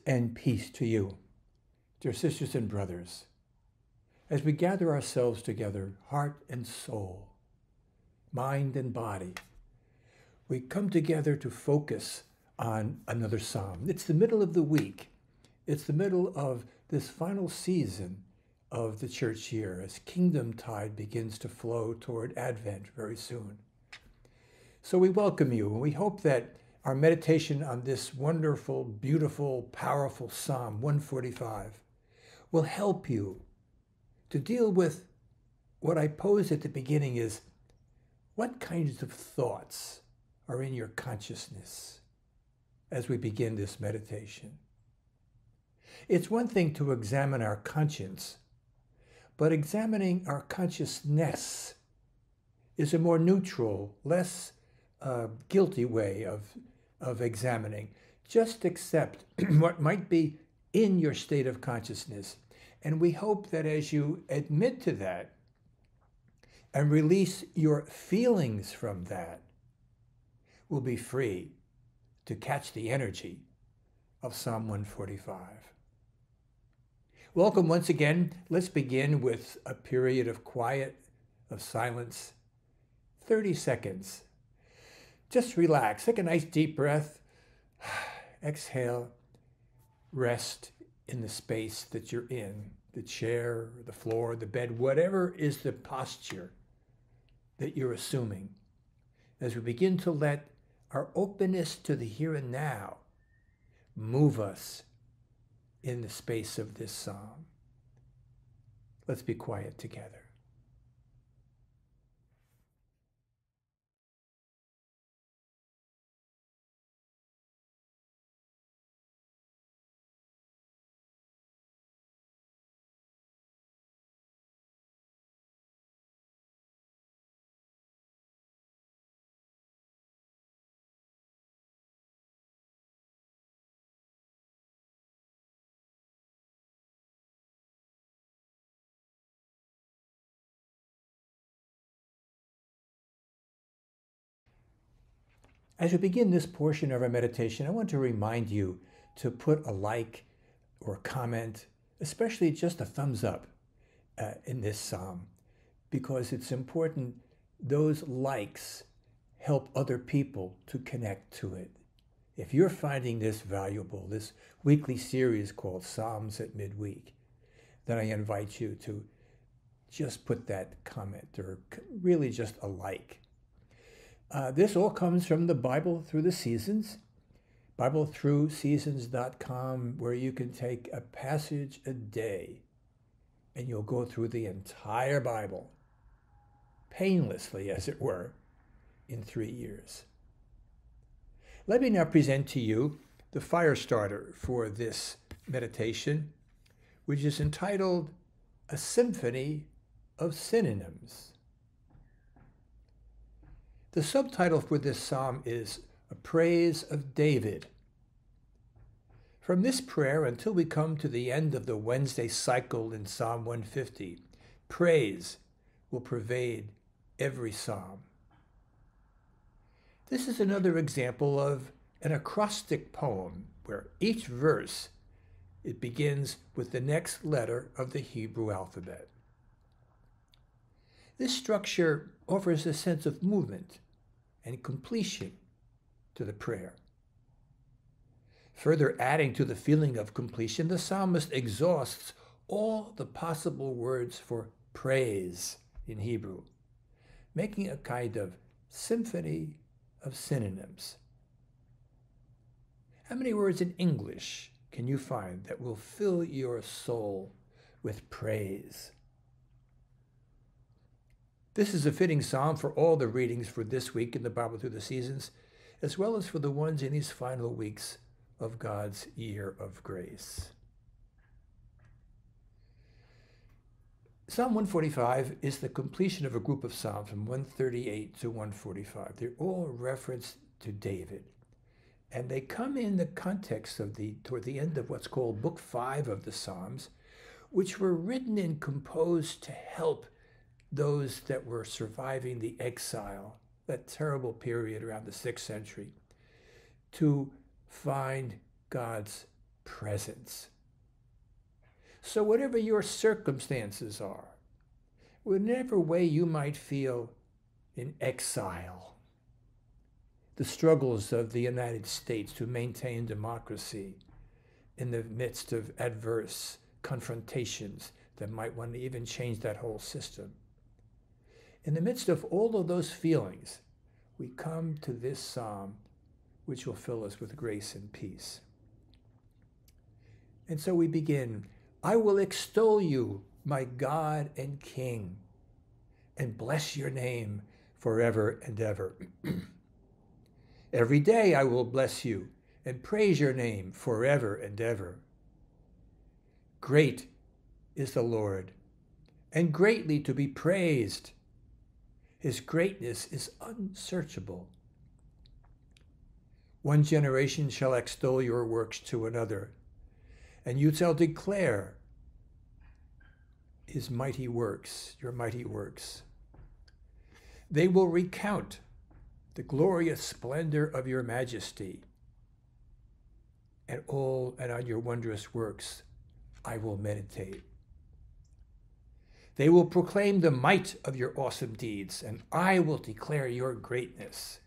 and peace to you, dear sisters and brothers, as we gather ourselves together, heart and soul, mind and body. We come together to focus on another psalm. It's the middle of the week. It's the middle of this final season of the church year as Kingdom Tide begins to flow toward Advent very soon. So we welcome you, and we hope that our meditation on this wonderful, beautiful, powerful Psalm 145 will help you to deal with what I posed at the beginning is, what kinds of thoughts are in your consciousness as we begin this meditation? It's one thing to examine our conscience, but examining our consciousness is a more neutral, less guilty way of examining. Just accept what might be in your state of consciousness. And we hope that as you admit to that and release your feelings from that, we'll be free to catch the energy of Psalm 145. Welcome once again. Let's begin with a period of quiet, of silence, 30 seconds. Just relax, take a nice deep breath, exhale, rest in the space that you're in, the chair, the floor, the bed, whatever is the posture that you're assuming, as we begin to let our openness to the here and now move us in the space of this psalm. Let's be quiet together. As we begin this portion of our meditation, I want to remind you to put a like or a comment, especially just a thumbs up in this psalm, because it's important. Those likes help other people to connect to it. If you're finding this valuable, this weekly series called Psalms at Midweek, then I invite you to just put that comment or really just a like. This all comes from the Bible Through the Seasons, BibleThroughSeasons.com, where you can take a passage a day and you'll go through the entire Bible, painlessly as it were, in 3 years. Let me now present to you the fire starter for this meditation, which is entitled A Symphony of Synonyms. The subtitle for this psalm is A Praise of David. From this prayer until we come to the end of the Wednesday cycle in Psalm 150, praise will pervade every psalm. This is another example of an acrostic poem where each verse, it begins with the next letter of the Hebrew alphabet. This structure offers a sense of movement and completion to the prayer. Further adding to the feeling of completion, the psalmist exhausts all the possible words for praise in Hebrew, making a kind of symphony of synonyms. How many words in English can you find that will fill your soul with praise? This is a fitting psalm for all the readings for this week in the Bible Through the Seasons, as well as for the ones in these final weeks of God's year of grace. Psalm 145 is the completion of a group of psalms from 138 to 145. They're all referenced to David, and they come in the context of toward the end of what's called Book 5 of the Psalms, which were written and composed to help those that were surviving the exile, that terrible period around the 6th century, to find God's presence. So whatever your circumstances are, whatever way you might feel in exile, the struggles of the United States to maintain democracy in the midst of adverse confrontations that might want to even change that whole system. In the midst of all of those feelings, we come to this psalm, which will fill us with grace and peace. And so we begin, I will extol you, my God and King, and bless your name forever and ever. Every day I will bless you and praise your name forever and ever. Great is the Lord, and greatly to be praised. His greatness is unsearchable. One generation shall extol your works to another, and you shall declare his mighty works, your mighty works. They will recount the glorious splendor of your majesty, and on your wondrous works I will meditate. They will proclaim the might of your awesome deeds, and I will declare your greatness.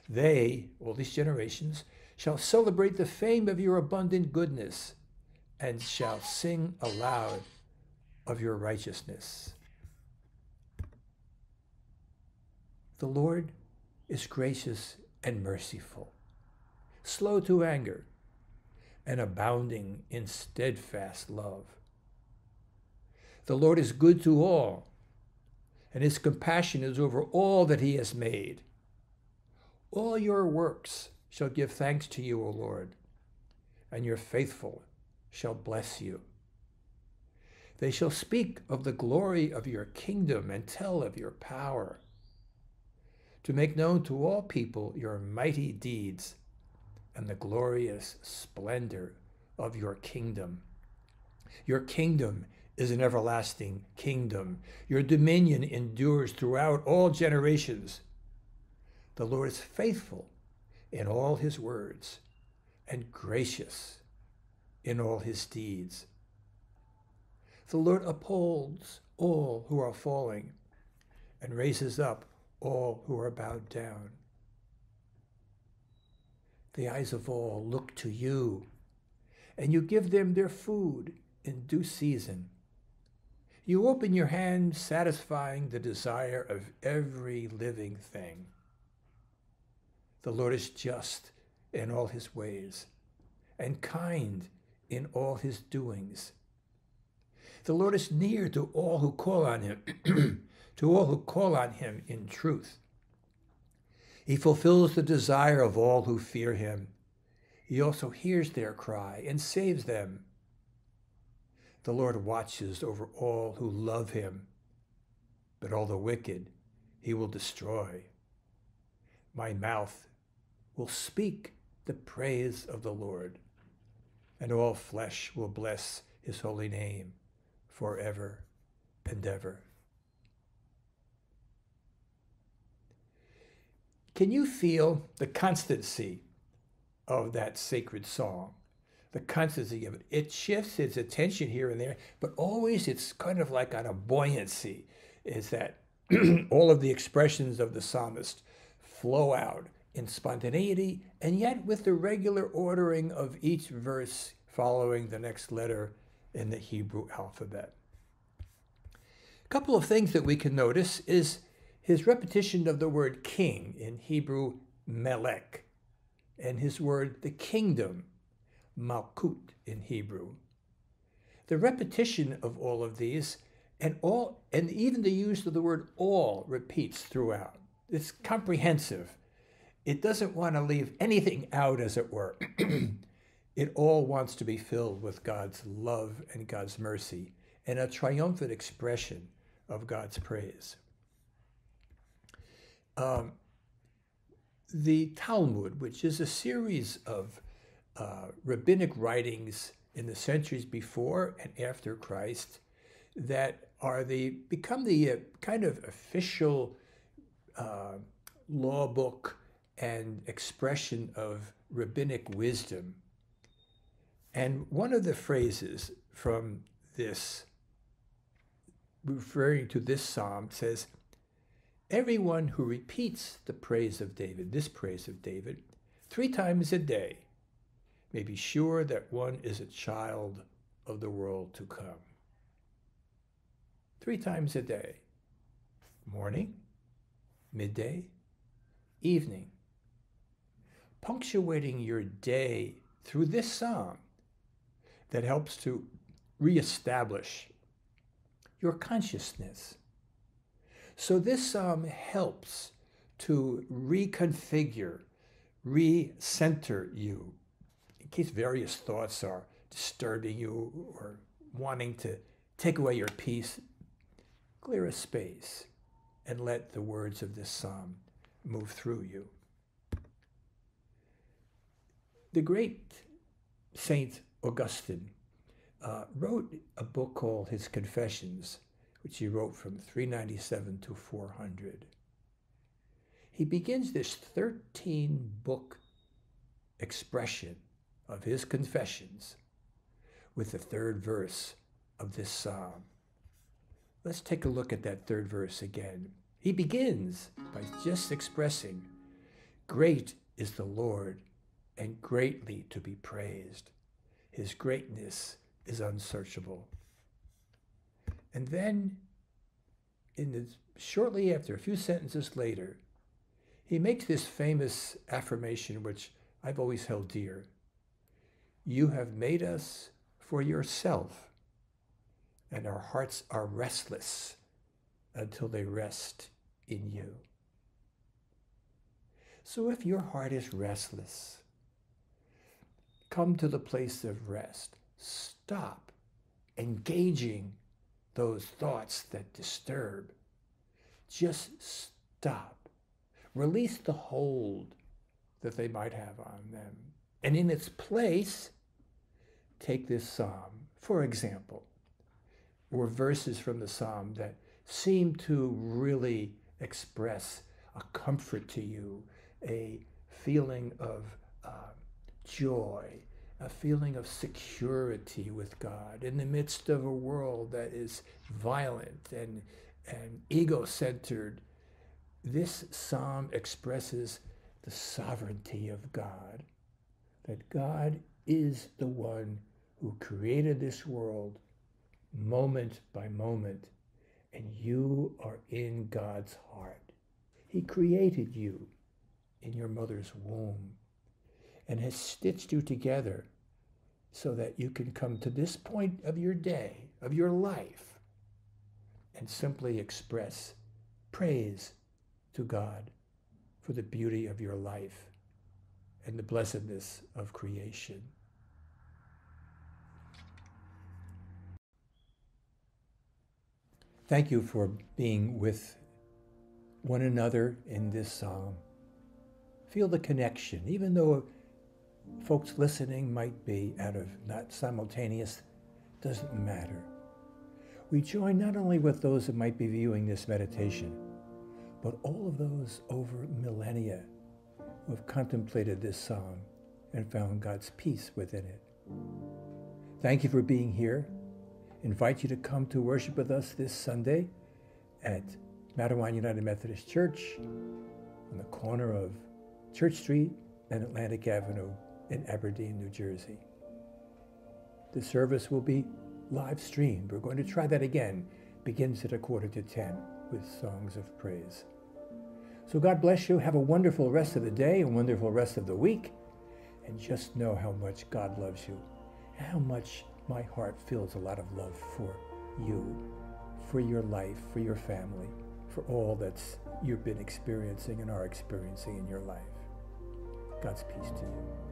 They, all these generations, shall celebrate the fame of your abundant goodness, and shall sing aloud of your righteousness. The Lord is gracious and merciful, slow to anger, and abounding in steadfast love. The Lord is good to all, and his compassion is over all that he has made. All your works shall give thanks to you, O Lord, and your faithful shall bless you. They shall speak of the glory of your kingdom and tell of your power, to make known to all people your mighty deeds and the glorious splendor of your kingdom. Your kingdom is an everlasting kingdom. Your dominion endures throughout all generations. The Lord is faithful in all his words and gracious in all his deeds. The Lord upholds all who are falling and raises up all who are bowed down. The eyes of all look to you, and you give them their food in due season. You open your hand, satisfying the desire of every living thing. The Lord is just in all his ways, and kind in all his doings. The Lord is near to all who call on him, to all who call on him in truth. He fulfills the desire of all who fear him. He also hears their cry and saves them. The Lord watches over all who love him, but all the wicked he will destroy. My mouth will speak the praise of the Lord, and all flesh will bless his holy name forever and ever. Can you feel the constancy of that sacred song? The constancy of it. It shifts its attention here and there, but always it's kind of like on a buoyancy, is that all of the expressions of the psalmist flow out in spontaneity, and yet with the regular ordering of each verse following the next letter in the Hebrew alphabet. A couple of things that we can notice is his repetition of the word king in Hebrew, melech, and his word, the kingdom, malkut in Hebrew. The repetition of all of these, and even the use of the word all repeats throughout. It's comprehensive. It doesn't want to leave anything out, as it were. It all wants to be filled with God's love and God's mercy, and a triumphant expression of God's praise. The Talmud, which is a series of rabbinic writings in the centuries before and after Christ, that become the kind of official law book and expression of rabbinic wisdom, And one of the phrases from this, referring to this psalm, says, everyone who repeats the praise of David, this praise of David, 3 times a day, may be sure that one is a child of the world to come. 3 times a day, morning, midday, evening, punctuating your day through this psalm that helps to reestablish your consciousness. So this psalm helps to reconfigure, recenter you, in case various thoughts are disturbing you or wanting to take away your peace. Clear a space and let the words of this psalm move through you. The great Saint Augustine wrote a book called his Confessions, which he wrote from 397 to 400. He begins this 13-book expression of his Confessions with the 3rd verse of this psalm. Let's take a look at that 3rd verse again. He begins by just expressing, great is the Lord and greatly to be praised. His greatness is unsearchable. And then, shortly after, a few sentences later, he makes this famous affirmation, which I've always held dear. You have made us for yourself, and our hearts are restless until they rest in you. So if your heart is restless, come to the place of rest. Stop engaging those thoughts that disturb. Just stop. Release the hold that they might have on them. And in its place, take this psalm, for example, or verses from the psalm that seem to really express a comfort to you, a feeling of joy, a feeling of security with God in the midst of a world that is violent and ego-centered. This psalm expresses the sovereignty of God, that God is the one who created this world moment by moment, and you are in God's heart. He created you in your mother's womb and has stitched you together so that you can come to this point of your day, of your life, and simply express praise to God for the beauty of your life and the blessedness of creation. Thank you for being with one another in this psalm. Feel the connection, even though folks listening might be out of not simultaneous, doesn't matter. We join not only with those that might be viewing this meditation, but all of those over millennia who have contemplated this psalm and found God's peace within it. Thank you for being here. Invite you to come to worship with us this Sunday at Matawan United Methodist Church on the corner of Church Street and Atlantic Avenue in Aberdeen, New Jersey. The service will be live streamed. We're going to try that again. Begins at 9:45 with songs of praise. So God bless you. Have a wonderful rest of the day, a wonderful rest of the week, and just know how much God loves you, and how much my heart feels a lot of love for you, for your life, for your family, for all that's you've been experiencing and are experiencing in your life. God's peace to you.